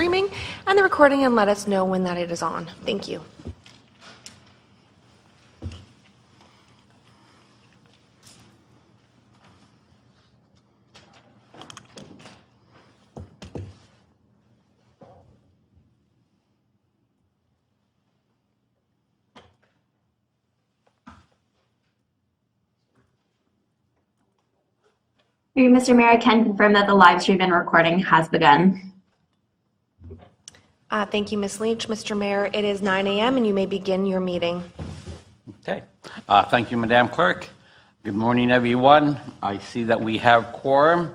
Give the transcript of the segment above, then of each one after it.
streaming and the recording and let us know when that it is on. Thank you. Mr. Mayor, I can confirm that the live stream and recording has begun. Thank you, Ms. Leach. Mr. Mayor, it is 9 a.m. and you may begin your meeting. Okay. Thank you, Madam Clerk. Good morning, everyone. I see that we have quorum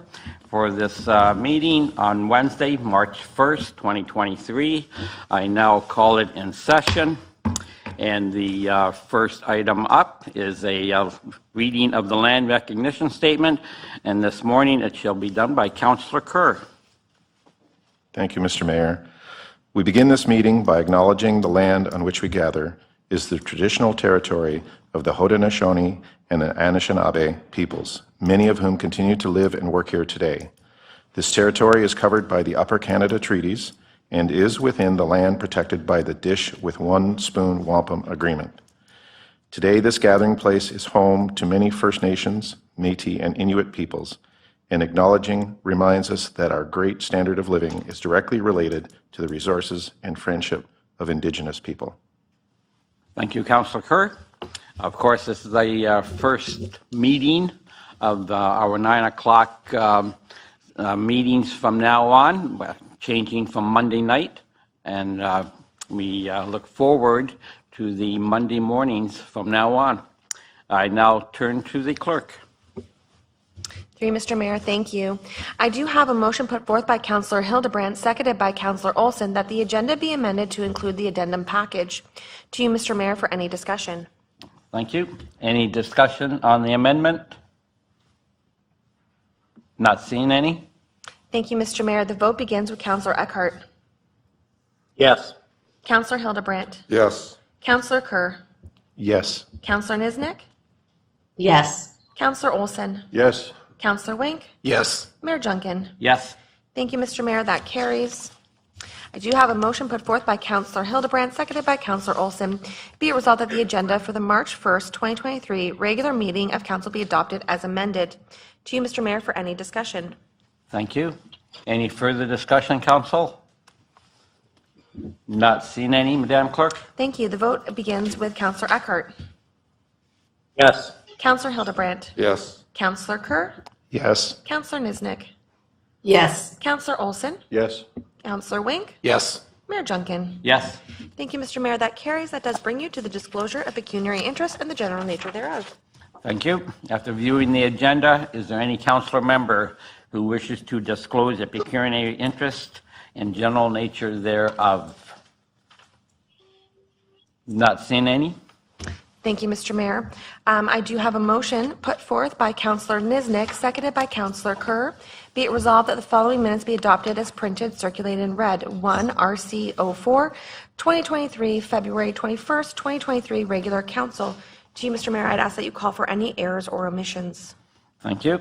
for this meeting on Wednesday, March 1st, 2023. I now call it in session. And the first item up is a reading of the land recognition statement. And this morning it shall be done by Councillor Kerr. Thank you, Mr. Mayor. We begin this meeting by acknowledging the land on which we gather is the traditional territory of the Haudenosaunee and the Anishinaabe peoples, many of whom continue to live and work here today. This territory is covered by the Upper Canada Treaties and is within the land protected by the Dish with One Spoon Wampum Agreement. Today, this gathering place is home to many First Nations, Métis, and Inuit peoples, and acknowledging reminds us that our great standard of living is directly related to the resources and friendship of Indigenous people. Thank you, Councillor Kerr. Of course, this is the first meeting of our 9 o'clock meetings from now on, changing from Monday night, and we look forward to the Monday mornings from now on. I now turn to the clerk. Through you, Mr. Mayor, thank you. I do have a motion put forth by Councillor Hildebrandt, seconded by Councillor Olson, that the agenda be amended to include the addendum package. To you, Mr. Mayor, for any discussion. Thank you. Any discussion on the amendment? Not seeing any? Thank you, Mr. Mayor. The vote begins with Councillor Eckhart. Yes. Councillor Hildebrandt. Yes. Councillor Kerr. Yes. Councillor Niznik. Yes. Councillor Olson. Yes. Councillor Wink. Yes. Mayor Junkin. Yes. Thank you, Mr. Mayor. That carries. I do have a motion put forth by Councillor Hildebrandt, seconded by Councillor Olson. Be it resolved that the agenda for the March 1st, 2023 regular meeting of Council be adopted as amended. To you, Mr. Mayor, for any discussion. Thank you. Any further discussion, Council? Not seeing any, Madam Clerk? Thank you. The vote begins with Councillor Eckhart. Yes. Councillor Hildebrandt. Yes. Councillor Kerr. Yes. Councillor Niznik. Yes. Councillor Olson. Yes. Councillor Wink. Yes. Mayor Junkin. Yes. Thank you, Mr. Mayor. That carries. That does bring you to the disclosure of pecuniary interest and the general nature thereof. Thank you. After viewing the agenda, is there any councillor member who wishes to disclose a pecuniary interest and general nature thereof? Not seeing any? Thank you, Mr. Mayor. I do have a motion put forth by Councillor Niznik, seconded by Councillor Kerr. Be it resolved that the following minutes be adopted as printed, circulated, and read. 1. RC 04, 2023, February 21st, 2023, regular council. To you, Mr. Mayor, I'd ask that you call for any errors or omissions. Thank you.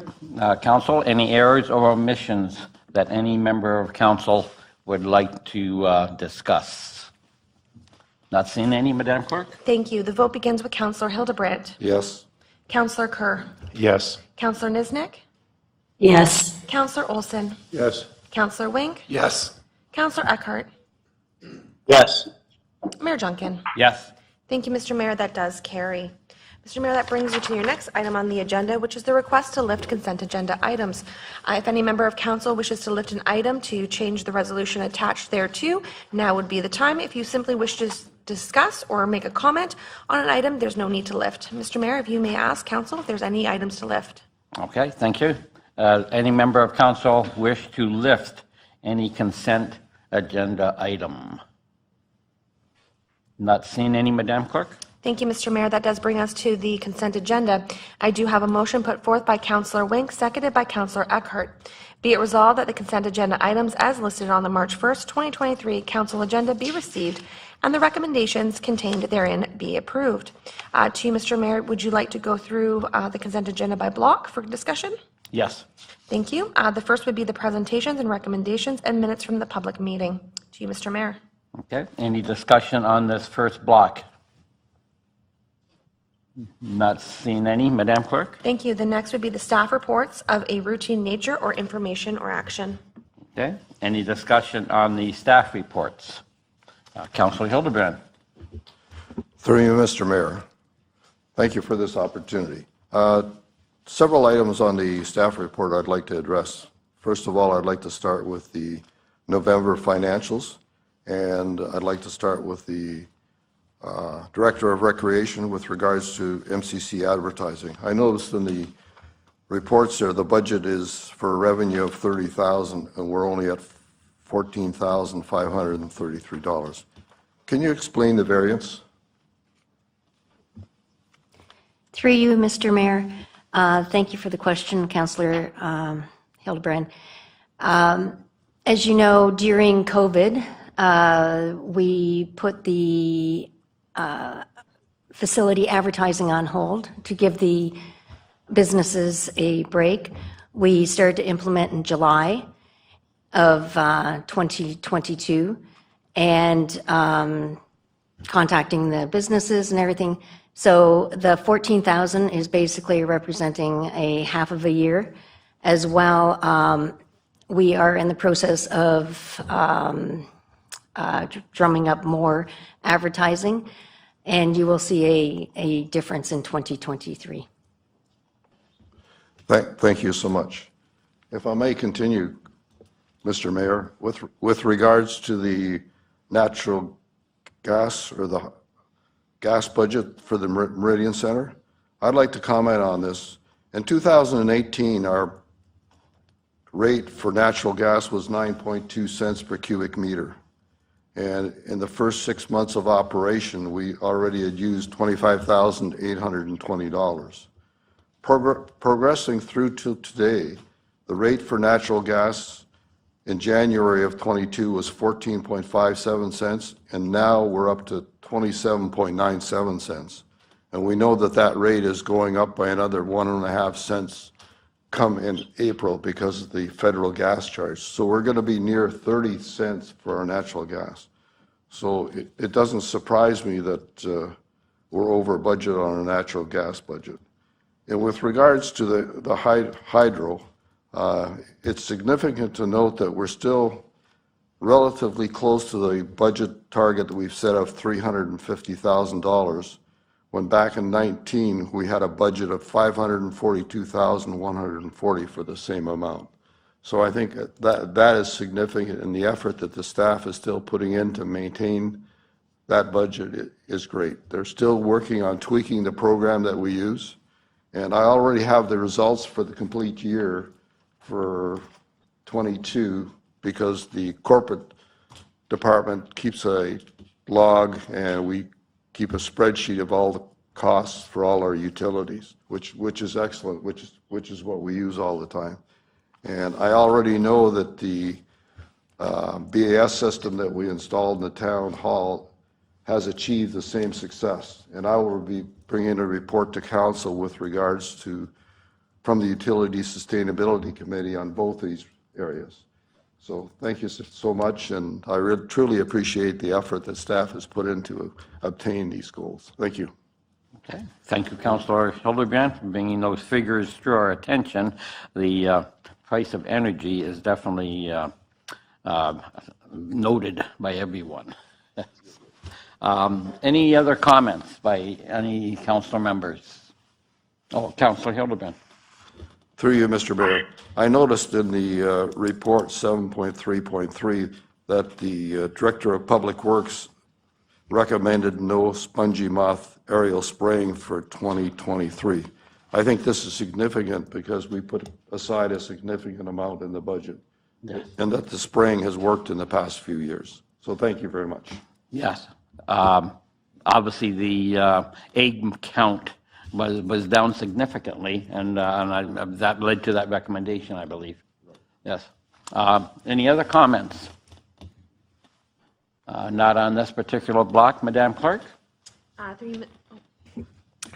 Council, any errors or omissions that any member of council would like to discuss? Not seeing any, Madam Clerk? Thank you. The vote begins with Councillor Hildebrandt. Yes. Councillor Kerr. Yes. Councillor Niznik. Yes. Councillor Olson. Yes. Councillor Wink. Yes. Councillor Eckhart. Yes. Mayor Junkin. Yes. Thank you, Mr. Mayor. That does carry. Mr. Mayor, that brings you to your next item on the agenda, which is the request to lift consent agenda items. If any member of council wishes to lift an item to change the resolution attached thereto, now would be the time. If you simply wish to discuss or make a comment on an item, there's no need to lift. Mr. Mayor, if you may ask council if there's any items to lift. Okay, thank you. Any member of council wish to lift any consent agenda item? Not seeing any, Madam Clerk? Thank you, Mr. Mayor. That does bring us to the consent agenda. I do have a motion put forth by Councillor Wink, seconded by Councillor Eckhart. Be it resolved that the consent agenda items as listed on the March 1st, 2023 council agenda be received and the recommendations contained therein be approved. To you, Mr. Mayor, would you like to go through the consent agenda by block for discussion? Yes. Thank you. The first would be the presentations and recommendations and minutes from the public meeting. To you, Mr. Mayor. Okay, any discussion on this first block? Not seeing any. Madam Clerk? Thank you. The next would be the staff reports of a routine nature or information or action. Okay, any discussion on the staff reports? Councilor Hildebrand? Through you, Mr. Mayor. Thank you for this opportunity. Several items on the staff report I'd like to address. First of all, I'd like to start with the November financials, and I'd like to start with the Director of Recreation with regards to MCC advertising. I noticed in the reports there, the budget is for a revenue of $30,000, and we're only at $14,533. Can you explain the variance? Through you, Mr. Mayor. Thank you for the question, Councillor Hildebrand. As you know, during COVID, we put the facility advertising on hold to give the businesses a break. We started to implement in July of 2022 and contacting the businesses and everything. So the 14,000 is basically representing a half of a year. As well, we are in the process of drumming up more advertising, and you will see a difference in 2023. Thank you so much. If I may continue, Mr. Mayor, with regards to the natural gas or the gas budget for the Meridian Center, I'd like to comment on this. In 2018, our rate for natural gas was 9.2 cents per cubic meter. And in the first 6 months of operation, we already had used $25,820. Progressing through to today, the rate for natural gas in January of 22 was 14.57 cents, and now we're up to 27.97 cents. And we know that that rate is going up by another 1.5 cents come in April because of the federal gas charge. So we're going to be near 30 cents for our natural gas. So it doesn't surprise me that we're over budget on our natural gas budget. And with regards to the hydro, it's significant to note that we're still relatively close to the budget target that we've set of $350,000, when back in 19 we had a budget of $542,140 for the same amount. So I think that is significant, and the effort that the staff is still putting in to maintain that budget is great. They're still working on tweaking the program that we use, and I already have the results for the complete year for 22 because the corporate department keeps a log and we keep a spreadsheet of all the costs for all our utilities, which is excellent, which is what we use all the time. And I already know that the BAS system that we installed in the town hall has achieved the same success. And I will be bringing a report to council with regards to, from the Utility Sustainability Committee on both these areas. So thank you so much, and I truly appreciate the effort that staff has put into obtain these goals. Thank you. Okay, thank you, Councilor Hildebrand, for bringing those figures to our attention. The price of energy is definitely noted by everyone. Any other comments by any councilor members? Oh, Councilor Hildebrand. Through you, Mr. Mayor. I noticed in the report 7.3.3 that the Director of Public Works recommended no spongy moth aerial spraying for 2023. I think this is significant because we put aside a significant amount in the budget, yes, and that the spraying has worked in the past few years. So thank you very much. Yes. Obviously, the egg count was down significantly, and that led to that recommendation, I believe. Yes. Any other comments? Not on this particular block, Madam Clerk?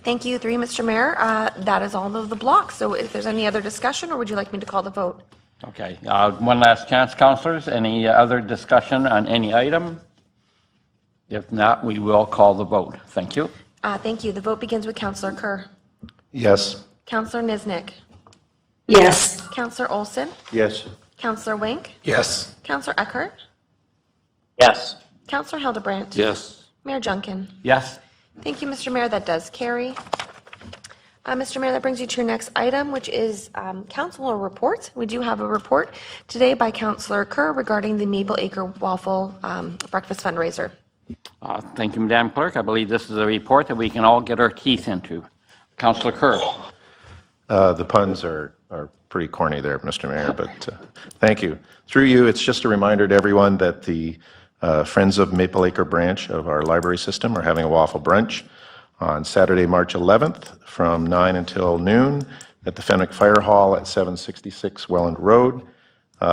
Thank you, through you, Mr. Mayor. That is all of the blocks. So if there's any other discussion, or would you like me to call the vote? Okay, one last chance, councilors. Any other discussion on any item? If not, we will call the vote. Thank you. Thank you. The vote begins with Councillor Kerr. Yes. Councillor Niznik. Yes. Councillor Olson. Yes. Councillor Wink. Yes. Councillor Eckhart. Yes. Councillor Hildebrandt. Yes. Mayor Junkin. Yes. Thank you, Mr. Mayor. That does carry. Mr. Mayor, that brings you to your next item, which is councilor reports. We do have a report today by Councillor Kerr regarding the Maple Acre Waffle Breakfast Fundraiser. Thank you, Madam Clerk. I believe this is a report that we can all get our teeth into. Councillor Kerr. The puns are pretty corny there, Mr. Mayor, but thank you. Through you, it's just a reminder to everyone that the Friends of Maple Acre branch of our library system are having a waffle brunch on Saturday, March 11th from 9 until noon at the Fenwick Fire Hall at 766 Welland Road.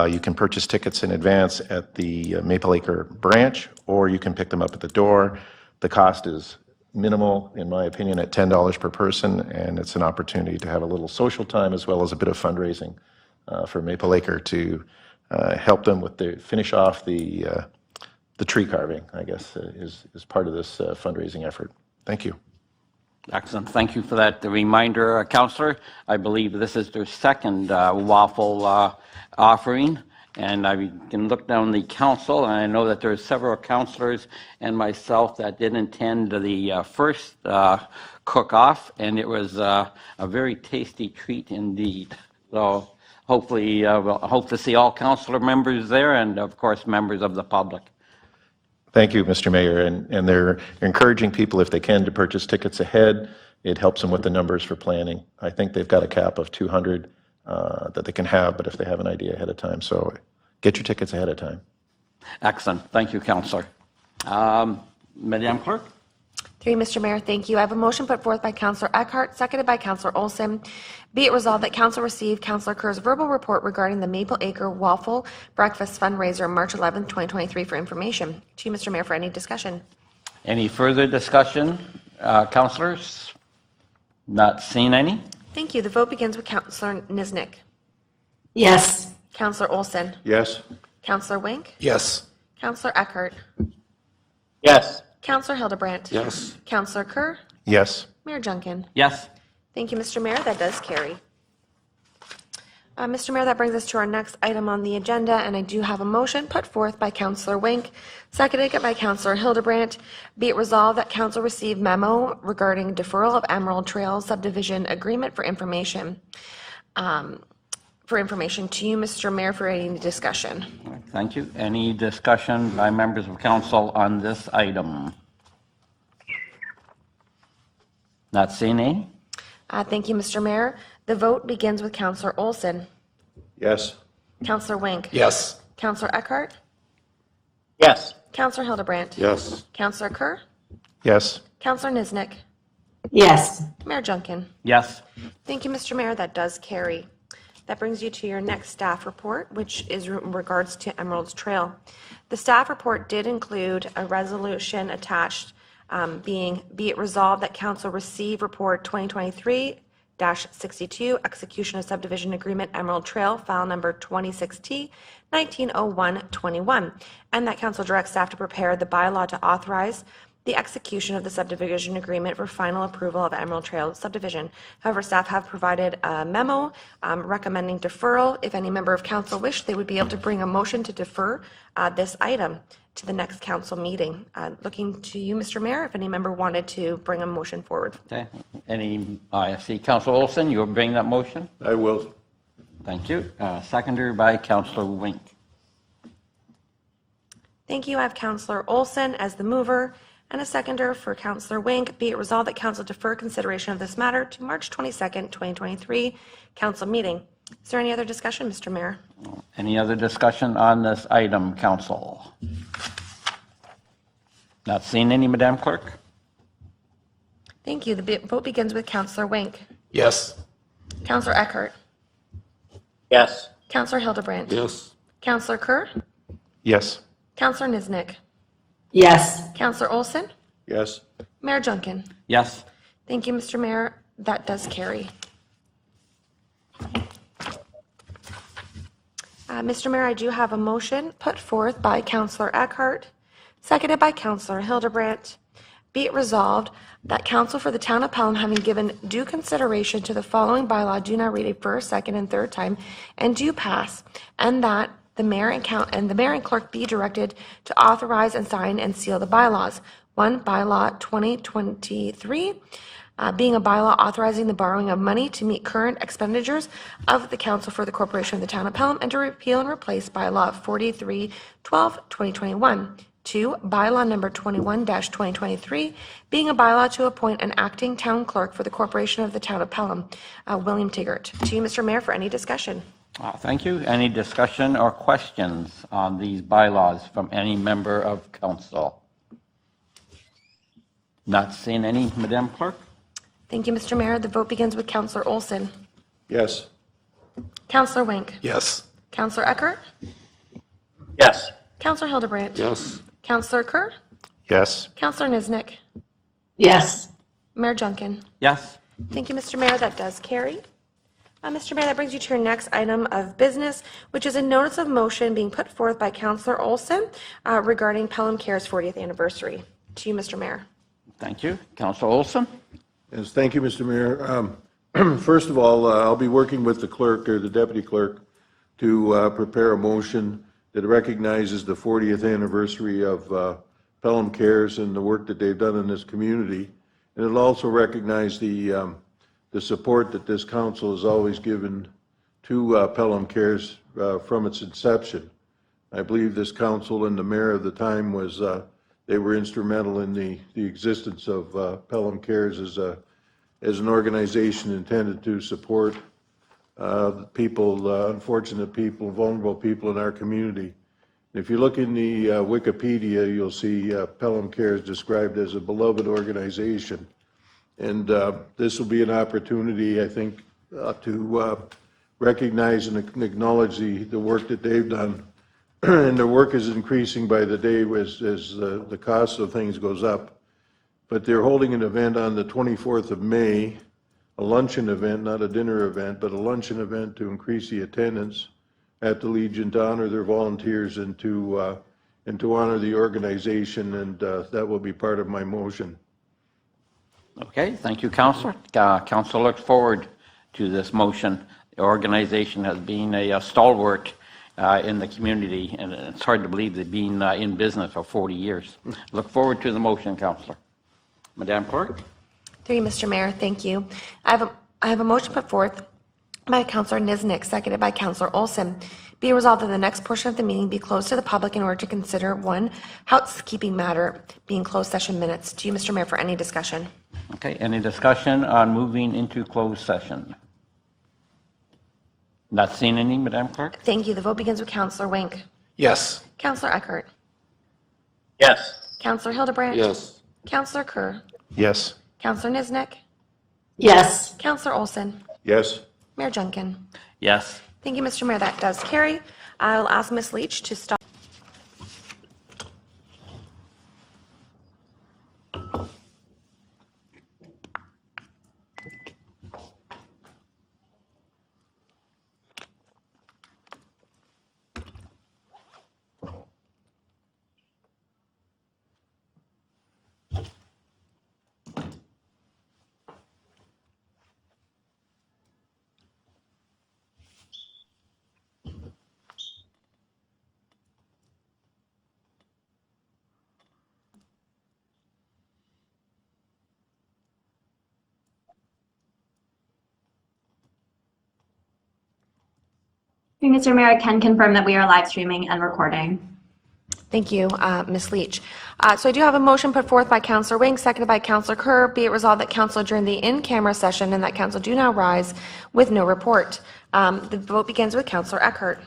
You can purchase tickets in advance at the Maple Acre branch, or you can pick them up at the door. The cost is minimal, in my opinion, at $10 per person, and it's an opportunity to have a little social time as well as a bit of fundraising for Maple Acre to help them with finish off the tree carving, I guess, is part of this fundraising effort. Thank you. Excellent. Thank you for that reminder, Councillor. I believe this is their second waffle offering, and I can look down the council, and I know that there are several councillors and myself that did attend the first cook-off, and it was a very tasty treat indeed. So hopefully, we'll hope to see all councillor members there, and of course, members of the public. Thank you, Mr. Mayor, and they're encouraging people, if they can, to purchase tickets ahead. It helps them with the numbers for planning. I think they've got a cap of 200 that they can have, but if they have an idea ahead of time, so get your tickets ahead of time. Excellent. Thank you, Councillor. Madam Clerk? Through you, Mr. Mayor, thank you. I have a motion put forth by Councillor Eckhart, seconded by Councillor Olson. Be it resolved that Council receive Councillor Kerr's verbal report regarding the Maple Acre Waffle Breakfast Fundraiser, March 11th, 2023, for information. To you, Mr. Mayor, for any discussion. Any further discussion, councillors? Not seen any? Thank you. The vote begins with Councillor Niznik. Yes. Councillor Olson. Yes. Councillor Wink. Yes. Councillor Eckhart. Yes. Councillor Hildebrandt. Yes. Councillor Kerr. Yes. Mayor Junkin. Yes. Thank you, Mr. Mayor. That does carry. Mr. Mayor, that brings us to our next item on the agenda, and I do have a motion put forth by Councillor Wink, seconded by Councillor Hildebrandt. Be it resolved that Council receive memo regarding deferral of Emerald Trail subdivision agreement for information. To you, Mr. Mayor, for any discussion. Thank you. Any discussion by members of council on this item? Not seeing any? Thank you, Mr. Mayor. The vote begins with Councillor Olson. Yes. Councillor Wink. Yes. Councillor Eckhart. Yes. Councillor Hildebrandt. Yes. Councillor Kerr. Yes. Councillor Niznik. Yes. Mayor Junkin. Yes. Thank you, Mr. Mayor. That does carry. That brings you to your next staff report, which is in regards to Emerald's Trail. The staff report did include a resolution attached be it resolved that council receive report 2023-62, execution of subdivision agreement Emerald Trail, file number 26T190121, and that council directs staff to prepare the bylaw to authorize the execution of the subdivision agreement for final approval of Emerald Trail subdivision. However, staff have provided a memo recommending deferral. If any member of council wish, they would be able to bring a motion to defer this item to the next council meeting. Looking to you, Mr. Mayor, if any member wanted to bring a motion forward. Okay. I see Councillor Olson, you'll bring that motion? I will. Thank you. Seconder by Councillor Wink. Thank you. I have Councillor Olson as the mover and a seconder for Councillor Wink. Be it resolved that council defer consideration of this matter to March 22nd, 2023 council meeting. Is there any other discussion, Mr. Mayor? Any other discussion on this item, council? Not seeing any, Madam Clerk? Thank you. The vote begins with Councillor Wink. Yes. Councillor Eckhart. Yes. Councillor Hildebrandt. Yes. Councillor Kerr. Yes. Councillor Niznik. Yes. Councillor Olson. Yes. Mayor Junkin. Yes. Thank you, Mr. Mayor. That does carry. Mr. Mayor, I do have a motion put forth by Councillor Eckhart, seconded by Councillor Hildebrandt. Be it resolved that council for the town of Pelham, having given due consideration to the following bylaw, do now read a first, second, and third time, and do pass, and that the mayor and clerk be directed to authorize and sign and seal the bylaws. 1, bylaw 2023, being a bylaw authorizing the borrowing of money to meet current expenditures of the council for the corporation of the town of Pelham, and to repeal and replace bylaw 4312, 2021. 2, bylaw number 21-2023, being a bylaw to appoint an acting town clerk for the corporation of the town of Pelham, William Tiggart. To you, Mr. Mayor, for any discussion. Thank you. Any discussion or questions on these bylaws from any member of council? Not seeing any, Madam Clerk? Thank you, Mr. Mayor. The vote begins with Councillor Olson. Yes. Councillor Wink. Yes. Councillor Eckhart. Yes. Councillor Hildebrandt. Yes. Councillor Kerr. Yes. Councillor Niznik. Yes. Mayor Junkin. Yes. Thank you, Mr. Mayor. That does carry. Mr. Mayor, that brings you to your next item of business, which is a notice of motion being put forth by Councillor Olson regarding Pelham Care's 40th anniversary. To you, Mr. Mayor. Thank you. Councilor Olson? Yes, thank you, Mr. Mayor. First of all, I'll be working with the clerk or the deputy clerk to prepare a motion that recognizes the 40th anniversary of Pelham Cares and the work that they've done in this community. And it'll also recognize the support that this council has always given to Pelham Cares from its inception. I believe this council and the mayor of the time was, they were instrumental in the existence of Pelham Cares as an organization intended to support people, unfortunate people, vulnerable people in our community. If you look in the Wikipedia, you'll see Pelham Cares described as a beloved organization. And this will be an opportunity, I think, to recognize and acknowledge the work that they've done. And their work is increasing by the day as the cost of things goes up. But they're holding an event on the 24th of May, a luncheon event, not a dinner event, but a luncheon event to increase the attendance at the Legion, to honor their volunteers and to honor the organization, and that will be part of my motion. Okay, thank you, Councilor. Council looks forward to this motion. The organization has been a stalwart in the community, and it's hard to believe they've been in business for 40 years. Look forward to the motion, Councilor. Madam Clerk? Through you, Mr. Mayor, thank you. I have a motion put forth by Councillor Niznik, seconded by Councillor Olson. Be resolved that the next portion of the meeting be closed to the public in order to consider one housekeeping matter, being closed session minutes. To you, Mr. Mayor, for any discussion. Okay, any discussion on moving into closed session? Not seeing any, Madam Clerk? Thank you. The vote begins with Councillor Wink. Yes. Councillor Eckhart. Yes. Councillor Hildebrandt. Yes. Councillor Kerr. Yes. Councillor Niznik. Yes. Councillor Olson. Yes. Mayor Junkin. Yes. Thank you, Mr. Mayor. That does carry. I'll ask Ms. Leach to stop. Mr. Mayor, I can confirm that we are live streaming and recording. Thank you, Ms. Leach. So I do have a motion put forth by Councillor Wing, seconded by Councillor Kerr. Be it resolved that council adjourn the in-camera session and that council do now rise with no report. The vote begins with Councillor Eckhart.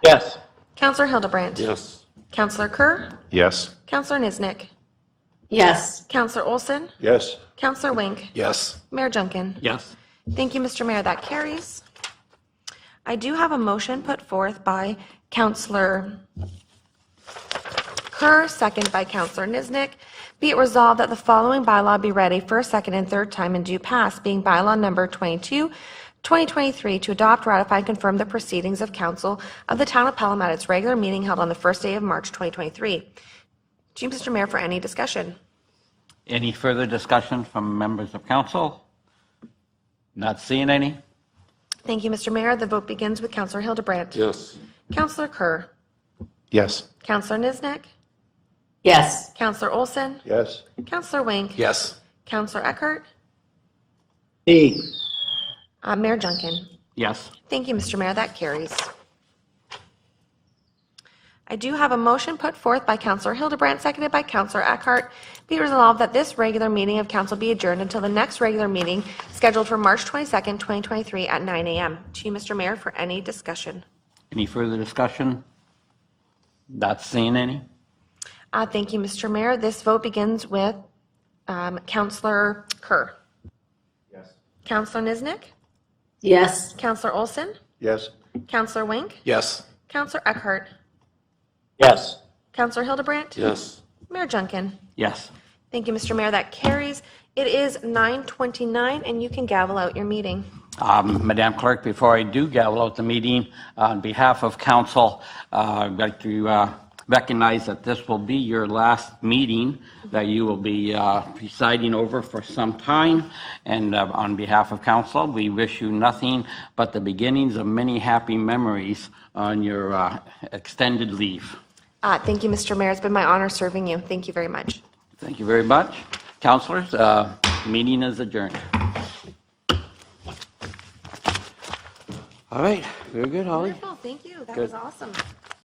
Yes. Councillor Hildebrandt. Yes. Councillor Kerr. Yes. Councillor Niznik. Yes. Councillor Olson. Yes. Councillor Wink. Yes. Mayor Junkin. Yes. Thank you, Mr. Mayor. That carries. I do have a motion put forth by Councillor Kerr, second by Councillor Niznik. Be it resolved that the following bylaw be read a first, second, and third time and do pass, being bylaw number 22, 2023, to adopt, ratify, and confirm the proceedings of council of the town of Pelham at its regular meeting held on the first day of March 2023. To you, Mr. Mayor, for any discussion. Any further discussion from members of council? Not seeing any? Thank you, Mr. Mayor. The vote begins with Councilor Hildebrandt. Yes. Councilor Kerr. Yes. Councilor Niznik. Yes. Councilor Olson. Yes. Councilor Wink. Yes. Councilor Eckhart. D. Mayor Junkin. Yes. Thank you, Mr. Mayor. That carries. I do have a motion put forth by Councilor Hildebrandt, seconded by Councilor Eckhart. Be resolved that this regular meeting of council be adjourned until the next regular meeting scheduled for March 22nd, 2023 at 9 a.m. To you, Mr. Mayor, for any discussion. Any further discussion? Not seeing any? Thank you, Mr. Mayor. This vote begins with Councilor Kerr. Yes. Councilor Niznik. Yes. Councilor Olson. Yes. Councilor Wink. Yes. Councilor Eckhart. Yes. Councilor Hildebrandt. Yes. Mayor Junkin. Yes. Thank you, Mr. Mayor. That carries. It is 9:29, and you can gavel out your meeting. Madam Clerk, before I do gavel out the meeting, on behalf of council, I'd like to recognize that this will be your last meeting that you will be presiding over for some time. And on behalf of council, we wish you nothing but the beginnings of many happy memories on your extended leave. Thank you, Mr. Mayor. It's been my honor serving you. Thank you very much. Thank you very much. Councilors, meeting is adjourned. All right. Very good, Holly. Wonderful. Thank you. That Good. was awesome.